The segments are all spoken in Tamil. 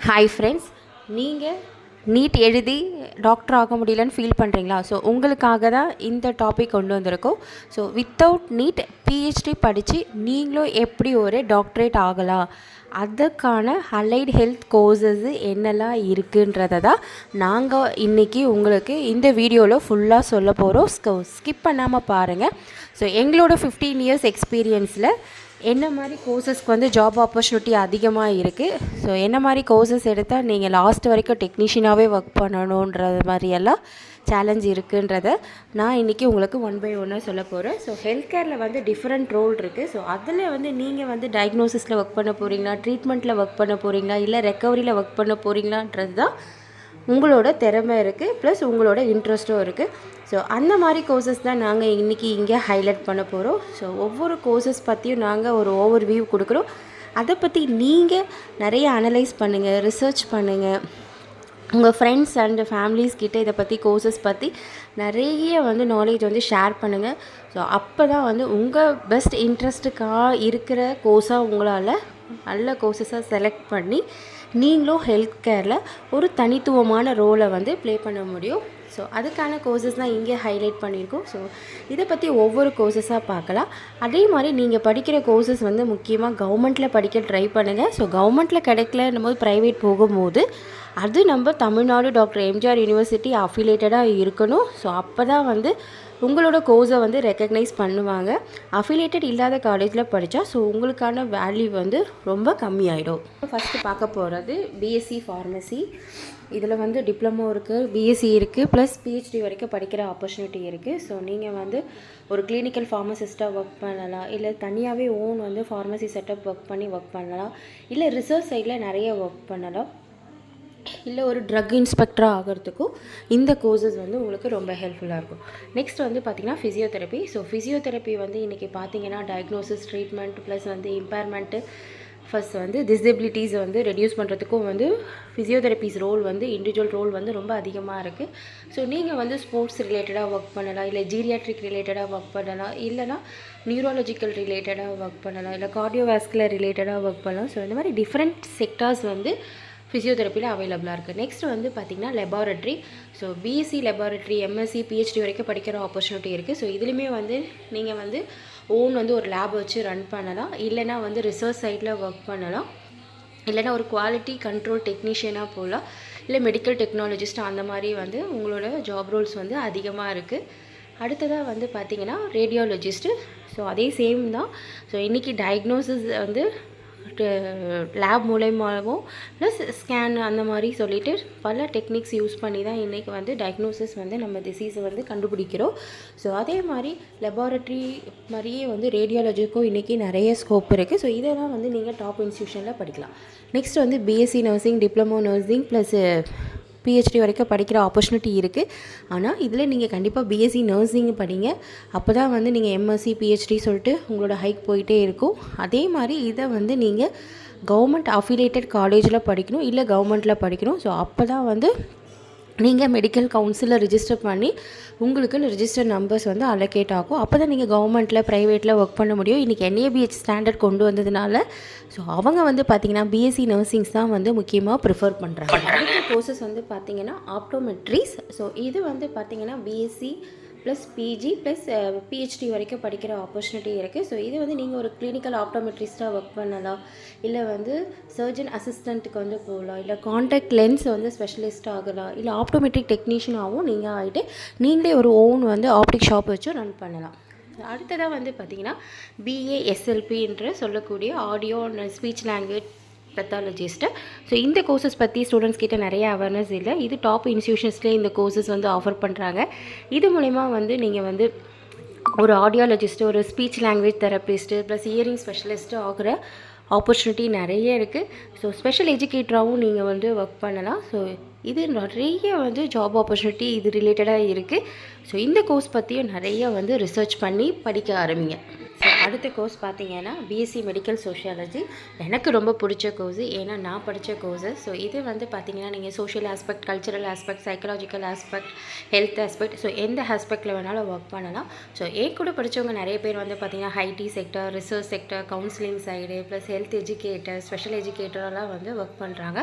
ஹாய் ஃப்ரெண்ட்ஸ், நீங்கள் நீட் எழுதி டாக்டர் ஆக முடியலன்னு ஃபீல் பண்ணுறீங்களா? ஸோ உங்களுக்காக தான் இந்த டாபிக் கொண்டு வந்திருக்கோம். ஸோ வித்தவுட் நீட் பிஹெச்டி படித்து நீங்களும் எப்படி ஒரு டாக்டரேட் ஆகலாம், அதுக்கான அலைட் ஹெல்த் கோர்சஸ் என்னெல்லாம் இருக்குன்றதை தான் நாங்கள் இன்றைக்கி உங்களுக்கு இந்த வீடியோவில் ஃபுல்லாக சொல்ல போகிறோம். ஸ்கிப் பண்ணாமல் பாருங்கள். ஸோ எங்களோட 15 இயர்ஸ் எக்ஸ்பீரியன்ஸில் என்ன மாதிரி கோர்சஸ்க்கு வந்து ஜாப் ஆப்பர்ச்சுனிட்டி அதிகமாக இருக்குது, ஸோ என்ன மாதிரி கோர்சஸ் எடுத்தால் நீங்கள் லாஸ்ட் வரைக்கும் டெக்னீஷியனாகவே ஒர்க் பண்ணணுன்றது மாதிரியெல்லாம் சேலஞ்ச் இருக்குன்றதை நான் இன்றைக்கி உங்களுக்கு ஒன் பை ஒன்னாக சொல்ல போகிறேன். ஸோ ஹெல்த் கேரில் வந்து டிஃப்ரெண்ட் ரோல் இருக்குது. ஸோ அதில் வந்து நீங்கள் வந்து டயக்னோசிஸில் ஒர்க் பண்ண போகிறீங்களா, ட்ரீட்மெண்ட்டில் ஒர்க் பண்ண போகிறீங்களா, இல்லை ரெக்கவரியில் ஒர்க் பண்ண போகிறீங்களான்றது தான் உங்களோட திறமை இருக்குது, ப்ளஸ் உங்களோட இன்ட்ரெஸ்ட்டும் இருக்குது. ஸோ அந்த மாதிரி கோர்சஸ் தான் நாங்கள் இன்றைக்கி இங்கே ஹைலைட் பண்ண போகிறோம். ஸோ ஒவ்வொரு கோர்சஸ் பற்றியும் நாங்கள் ஒரு ஓவர் வியூ கொடுக்குறோம். அதை பற்றி நீங்கள் நிறைய அனலைஸ் பண்ணுங்கள், ரிசர்ச் பண்ணுங்கள். உங்கள் ஃப்ரெண்ட்ஸ் அண்ட் ஃபேமிலிஸ் கிட்டே இதை பற்றி கோர்சஸ் பற்றி நிறைய வந்து நாலேஜ் வந்து ஷேர் பண்ணுங்கள். ஸோ அப்போ தான் வந்து உங்கள் பெஸ்ட் இன்ட்ரெஸ்ட்டுக்காக இருக்கிற கோர்ஸாக உங்களால் நல்ல கோர்சஸாக செலக்ட் பண்ணி நீங்களும் ஹெல்த் கேரில் ஒரு தனித்துவமான ரோலை வந்து ப்ளே பண்ண முடியும். ஸோ அதுக்கான கோர்சஸ் தான் இங்கே ஹைலைட் பண்ணியிருக்கோம். ஸோ இதை பற்றி ஒவ்வொரு கோர்சஸாக பார்க்கலாம். அதே மாதிரி நீங்கள் படிக்கிற கோர்சஸ் வந்து முக்கியமாக கவர்மெண்ட்டில் படிக்க ட்ரை பண்ணுங்கள். ஸோ கவர்மெண்ட்டில் கிடைக்கலன்னும் போது ப்ரைவேட் போகும்போது அது நம்ம தமிழ்நாடு டாக்டர் எம்ஜிஆர் யூனிவர்சிட்டி அஃபிலியேட்டடாக இருக்கணும். ஸோ அப்போ தான் வந்து உங்களோட கோர்ஸை வந்து ரெக்கக்னைஸ் பண்ணுவாங்க. அஃபிலியேட்டட் இல்லாத காலேஜில் படித்தா ஸோ உங்களுக்கான வேல்யூ வந்து ரொம்ப கம்மியாயிடும். ஃபஸ்ட்டு பார்க்க போகிறது பிஎஸ்சி ஃபார்மசி. இதில் வந்து டிப்ளமோ இருக்குது, பிஎஸ்சி இருக்குது, ப்ளஸ் பிஹெச்டி வரைக்கும் படிக்கிற ஆப்பர்ச்சுனிட்டி இருக்குது. ஸோ நீங்கள் வந்து ஒரு கிளினிக்கல் ஃபார்மசிஸ்ட்டாக ஒர்க் பண்ணலாம், இல்லை தனியாகவே ஓன் வந்து ஃபார்மசி செட்டப் ஒர்க் பண்ணலாம், இல்லை ரிசர்ச் சைடில் நிறைய ஒர்க் பண்ணலாம், இல்லை ஒரு ட்ரக் இன்ஸ்பெக்டராக ஆகிறதுக்கும் இந்த கோர்சஸ் வந்து உங்களுக்கு ரொம்ப ஹெல்ப்ஃபுல்லாக இருக்கும். நெக்ஸ்ட் வந்து பார்த்திங்கன்னா ஃபிசியோதெரப்பி. ஸோ ஃபிசியோதெரப்பி வந்து இன்றைக்கி பார்த்திங்கன்னா டயக்னோசிஸ், ட்ரீட்மெண்ட், ப்ளஸ் வந்து இம்பேர்மெண்ட்டு, ஃபஸ்ட் வந்து டிசபிலிட்டிஸ் வந்து ரெடியூஸ் பண்ணுறதுக்கும் வந்து ஃபிசியோதெரப்பிஸ் ரோல் வந்து இண்டிவிஜுவல் ரோல் வந்து ரொம்ப அதிகமாக இருக்குது. ஸோ நீங்கள் வந்து ஸ்போர்ட்ஸ் ரிலேட்டடாக ஒர்க் பண்ணலாம், இல்லை ஜீரியாட்ரிக் ரிலேட்டடாக ஒர்க் பண்ணலாம், இல்லைனா நியூராலஜிக்கல் ரிலேட்டடாக ஒர்க் பண்ணலாம், இல்லை கார்டியோவாஸ்குலர் ரிலேட்டடாக ஒர்க் பண்ணலாம். ஸோ இந்த மாதிரி டிஃப்ரெண்ட் செக்டார்ஸ் வந்து ஃபிசியோதெரப்பியில் அவைலபிளாக இருக்குது. நெக்ஸ்ட் வந்து பார்த்திங்கன்னா laboratory. So BSc laboratory, MSc, PhD வரைக்கும் படிக்கிற ஆப்பர்ச்சுனிட்டி இருக்குது. ஸோ இதுலேயுமே வந்து நீங்கள் வந்து ஓன் வந்து ஒரு லேப் வச்சு ரன் பண்ணலாம், இல்லைனா வந்து ரிசர்ச் சைட்டில் ஒர்க் பண்ணலாம், இல்லைனா ஒரு குவாலிட்டி கண்ட்ரோல் டெக்னீஷியனாக போகலாம், இல்லை மெடிக்கல் டெக்னாலஜிஸ்ட், அந்த மாதிரி வந்து உங்களோட ஜாப் ரோல்ஸ் வந்து அதிகமாக இருக்குது. அடுத்ததாக வந்து பார்த்திங்கன்னா ரேடியாலஜிஸ்ட்டு. ஸோ அதே சேம் தான். ஸோ இன்றைக்கி டயக்னோசிஸ் வந்து லேப் மூலயமாவும் ப்ளஸ் ஸ்கேன் அந்த மாதிரி சொல்லிவிட்டு பல டெக்னிக்ஸ் யூஸ் பண்ணி தான் இன்றைக்கி வந்து டயக்னோசிஸ் வந்து நம்ம டிசீஸை வந்து கண்டுபிடிக்கிறோம். ஸோ அதே மாதிரி லெபார்ட்ரி மாதிரியே வந்து ரேடியாலஜிக்கும் இன்றைக்கி நிறைய ஸ்கோப் இருக்குது. ஸோ இதெல்லாம் வந்து நீங்கள் டாப் இன்ஸ்டியூஷனில் படிக்கலாம். நெக்ஸ்ட் வந்து BSc nursing, diploma nursing, plus PhD வரைக்கும் படிக்கிற ஆப்பர்ச்சுனிட்டி இருக்குது. ஆனால் இதில் நீங்கள் கண்டிப்பாக பிஎஸ்சி நர்சிங் படிங்க. அப்போ தான் வந்து நீங்கள் எம்எஸ்சி, பிஹெச்டி சொல்லிட்டு உங்களோட ஹைக் போயிட்டே இருக்கும். அதே மாதிரி இதை வந்து நீங்கள் கவர்மெண்ட் அஃபிலியேட்டட் காலேஜில் படிக்கணும், இல்லை கவர்மெண்ட்டில் படிக்கணும். ஸோ அப்போ தான் வந்து நீங்கள் மெடிக்கல் கவுன்சிலில் ரிஜிஸ்டர் பண்ணி உங்களுக்குன்னு ரிஜிஸ்டர் நம்பர்ஸ் வந்து அலோகேட் ஆகும். அப்போ தான் நீங்கள் கவர்மெண்ட்டில், ப்ரைவேட்டில் ஒர்க் பண்ண முடியும். இன்றைக்கி NABH ஸ்டாண்டர்ட் கொண்டு வந்ததுனால ஸோ அவங்க வந்து பார்த்திங்கன்னா பிஎஸ்சி நர்சிங்ஸ் தான் வந்து முக்கியமாக ப்ரிஃபர் பண்ணுறாங்க. அடுத்த கோர்சஸ் வந்து பார்த்திங்கன்னா ஆப்டோமெட்ரிஸ். ஸோ இது வந்து பார்த்திங்கன்னா BSc plus PG plus PhD வரைக்கும் படிக்கிற ஆப்பர்ச்சுனிட்டி இருக்குது. ஸோ இது வந்து நீங்கள் ஒரு கிளினிக்கல் ஆப்டோமெட்ரிஸ்ட்டாக ஒர்க் பண்ணலாம், இல்லை வந்து சர்ஜன் அசிஸ்டண்ட்டுக்கு வந்து போகலாம், இல்லை கான்டாக்ட் லென்ஸ் வந்து ஸ்பெஷலிஸ்ட் ஆகலாம், இல்லை ஆப்டோமெட்ரிக் டெக்னீஷியனாகவும் நீங்கள் ஆகிட்டு நீங்களே ஒரு ஓன் வந்து ஆப்டிக் ஷாப் வச்சு ரன் பண்ணலாம். அடுத்ததாக வந்து பார்த்திங்கன்னா BASLP சொல்லக்கூடிய audio and speech language pathologist. So இந்த கோர்சஸ் பற்றி ஸ்டூடெண்ட்ஸ் கிட்ட நிறைய அவேர்னஸ் இல்லை. இது டாப் இன்ஸ்டியூஷன்ஸ்லேயே இந்த கோர்சஸ் வந்து ஆஃபர் பண்ணுறாங்க. இது மூலிமா வந்து நீங்கள் வந்து ஒரு ஆடியாலஜிஸ்ட்டு, ஒரு speech language therapist, plus hearing specialist ஆகிற ஆப்பர்ச்சுனிட்டி நிறைய இருக்குது. ஸோ ஸ்பெஷல் எஜுகேட்டராகவும் நீங்கள் வந்து ஒர்க் பண்ணலாம். ஸோ இது நிறைய வந்து ஜாப் ஆப்பர்ச்சுனிட்டி இது ரிலேட்டடாக இருக்குது. ஸோ இந்த கோர்ஸ் பற்றியும் நிறைய வந்து ரிசர்ச் பண்ணி படிக்க ஆரம்பிங்க. ஸோ அடுத்த கோர்ஸ் பார்த்தீங்கன்னா பிஎஸ்சி மெடிக்கல் சோஷியாலஜி. எனக்கு ரொம்ப பிடிச்ச கோர்ஸ், ஏன்னா நான் படித்த கோர்ஸு. ஸோ இது வந்து பார்த்தீங்கன்னா நீங்கள் social aspect, cultural aspect, psychological aspect, health aspect, so எந்த ஆஸ்பெக்டில் வேணாலும் ஒர்க் பண்ணலாம். ஸோ என் கூட படித்தவங்க நிறைய பேர் வந்து பார்த்திங்கன்னா IT sector, research sector, counselling side, plus health educator, special எஜுகேட்டரெல்லாம் வந்து ஒர்க் பண்ணுறாங்க.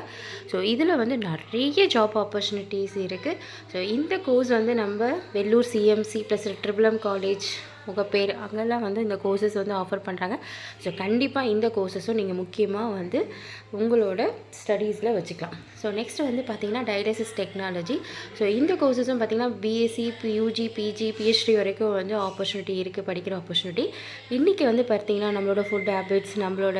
ஸோ இதில் வந்து நிறைய ஜாப் ஆப்பர்ச்சுனிட்டிஸ் இருக்குது. ஸோ இந்த கோர்ஸ் வந்து நம்ம Vellore CMC plus triple M college பேர் அங்கெல்லாம் வந்து இந்த கோர்சஸ் வந்து ஆஃபர் பண்ணுறாங்க. ஸோ கண்டிப்பாக இந்த கோர்சஸும் நீங்கள் முக்கியமாக வந்து உங்களோட ஸ்டடீஸில் வச்சுக்கலாம். ஸோ நெக்ஸ்ட் வந்து பார்த்திங்கன்னா டயாலிசிஸ் டெக்னாலஜி. ஸோ இந்த கோர்சஸும் பார்த்திங்கன்னா பிஎஸ்சி, யூஜி, பிஜி, பிஹெச்டி வரைக்கும் வந்து ஆப்பர்ச்சுனிட்டி இருக்குது, படிக்கிற ஆப்பர்ச்சுனிட்டி. இன்றைக்கி வந்து பார்த்திங்கன்னா நம்மளோட ஃபுட் ஹேபிட்ஸ், நம்மளோட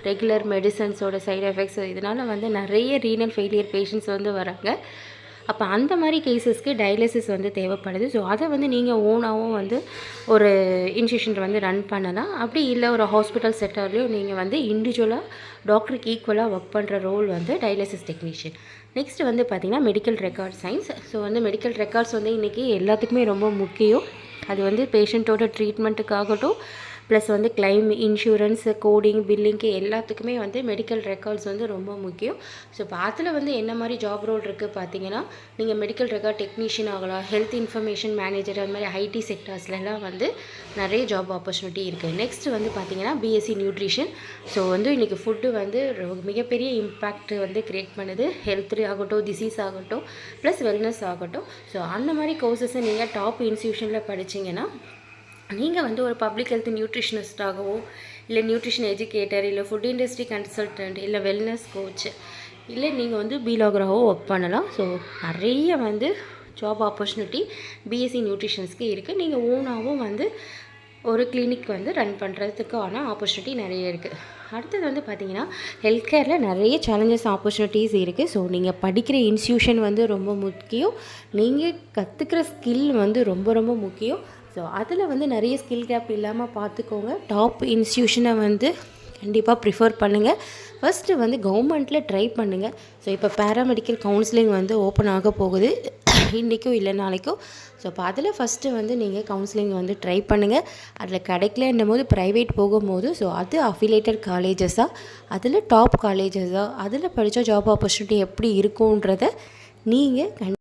ரெகுலர் மெடிசன்ஸோட சைடு எஃபெக்ட்ஸ், இதனால் வந்து நிறைய ரீனல் ஃபெயிலியர் பேஷண்ட்ஸ் வந்து வராங்க. அப்போ அந்த மாதிரி கேஸஸ்க்கு டயாலிசிஸ் வந்து தேவைப்படுது. ஸோ அதை வந்து நீங்கள் ஓனாகவும் வந்து ஒரு இன்ஸ்டியூஷன் வந்து ரன் பண்ணலாம். அப்படி இல்லை ஒரு ஹாஸ்பிட்டல் செக்டர்லேயும் நீங்கள் வந்து இண்டிவிஜுவலாக டாக்டருக்கு ஈக்குவலாக ஒர்க் பண்ணுற ரோல் வந்து டயாலிசிஸ் டெக்னீஷியன். நெக்ஸ்ட் வந்து பார்த்திங்கன்னா மெடிக்கல் ரெக்கார்ட் சயின்ஸ். ஸோ வந்து மெடிக்கல் ரெக்கார்ட்ஸ் வந்து இன்றைக்கி எல்லாத்துக்குமே ரொம்ப முக்கியம். அது வந்து பேஷண்ட்டோட ட்ரீட்மெண்ட்டுக்காகட்டும், ப்ளஸ் வந்து கிளைம், இன்சூரன்ஸ், கோடிங், பில்லிங்க்கு எல்லாத்துக்குமே வந்து மெடிக்கல் ரெக்கார்ட்ஸ் வந்து ரொம்ப முக்கியம். ஸோ இப்போ அதில் வந்து என்ன மாதிரி ஜாப் ரோல் இருக்குது பார்த்தீங்கன்னா, நீங்கள் மெடிக்கல் ரெக்கார்ட் டெக்னீஷியன் ஆகலாம், ஹெல்த் இன்ஃபர்மேஷன் மேனேஜர், அது மாதிரி ஐடி செக்டர்ஸ்லாம் வந்து நிறைய ஜாப் ஆப்பர்ச்சுனிட்டி இருக்குது. நெக்ஸ்ட் வந்து பார்த்திங்கன்னா பிஎஸ்சி நியூட்ரிஷன். ஸோ வந்து இன்றைக்கி ஃபுட்டு வந்து மிகப்பெரிய இம்பேக்ட் வந்து க்ரியேட் பண்ணுது. ஹெல்த் ஆகட்டும், டிசீஸ் ஆகட்டும், ப்ளஸ் வெல்னஸ் ஆகட்டும். ஸோ அந்த மாதிரி கோர்சஸை நீங்கள் டாப் இன்ஸ்டியூஷனில் படிச்சிங்கன்னா நீங்கள் வந்து ஒரு பப்ளிக் ஹெல்த் நியூட்ரிஷனிஸ்டாகவோ, இல்லை நியூட்ரிஷன் எஜுகேட்டர், இல்லை ஃபுட் இண்டஸ்ட்ரி கன்சல்டன்ட், இல்லை வெல்னஸ் கோச், இல்லை நீங்கள் வந்து பிலாகராகவோ ஒர்க் பண்ணலாம். ஸோ நிறைய வந்து ஜாப் ஆப்பர்ச்சுனிட்டி பிஎஸ்சி நியூட்ரிஷன்ஸ்க்கு இருக்குது. நீங்கள் ஓனாகவும் வந்து ஒரு கிளினிக் வந்து ரன் பண்ணுறதுக்கான ஆப்பர்ச்சுனிட்டி நிறைய இருக்குது. அடுத்தது வந்து பார்த்திங்கன்னா ஹெல்த் கேரில் நிறைய சேலஞ்சஸ், ஆப்பர்ச்சுனிட்டிஸ் இருக்குது. ஸோ நீங்கள் படிக்கிற இன்ஸ்டியூஷன் வந்து ரொம்ப முக்கியம். நீங்கள் கற்றுக்கிற ஸ்கில் வந்து ரொம்ப ரொம்ப முக்கியம். ஸோ அதில் வந்து நிறைய ஸ்கில் கேப் இல்லாமல் பார்த்துக்கோங்க. டாப் இன்ஸ்டியூஷனை வந்து கண்டிப்பாக ப்ரிஃபர் பண்ணுங்கள். ஃபஸ்ட்டு வந்து கவர்மெண்ட்டில் ட்ரை பண்ணுங்கள். ஸோ இப்போ பேராமெடிக்கல் கவுன்சிலிங் வந்து ஓப்பன் ஆக போகுது, இன்றைக்கும் இல்லை நாளைக்கும். ஸோ இப்போ அதில் ஃபஸ்ட்டு வந்து நீங்கள் கவுன்சிலிங் வந்து ட்ரை பண்ணுங்கள். அதில் கிடைக்கலன்னும் போது ப்ரைவேட் போகும்போது, ஸோ அது அஃபிலேட்டட் காலேஜஸாக, அதில் டாப் காலேஜஸாக, அதில் படித்தா ஜாப் ஆப்பர்ச்சுனிட்டி எப்படி இருக்குன்றத நீங்கள்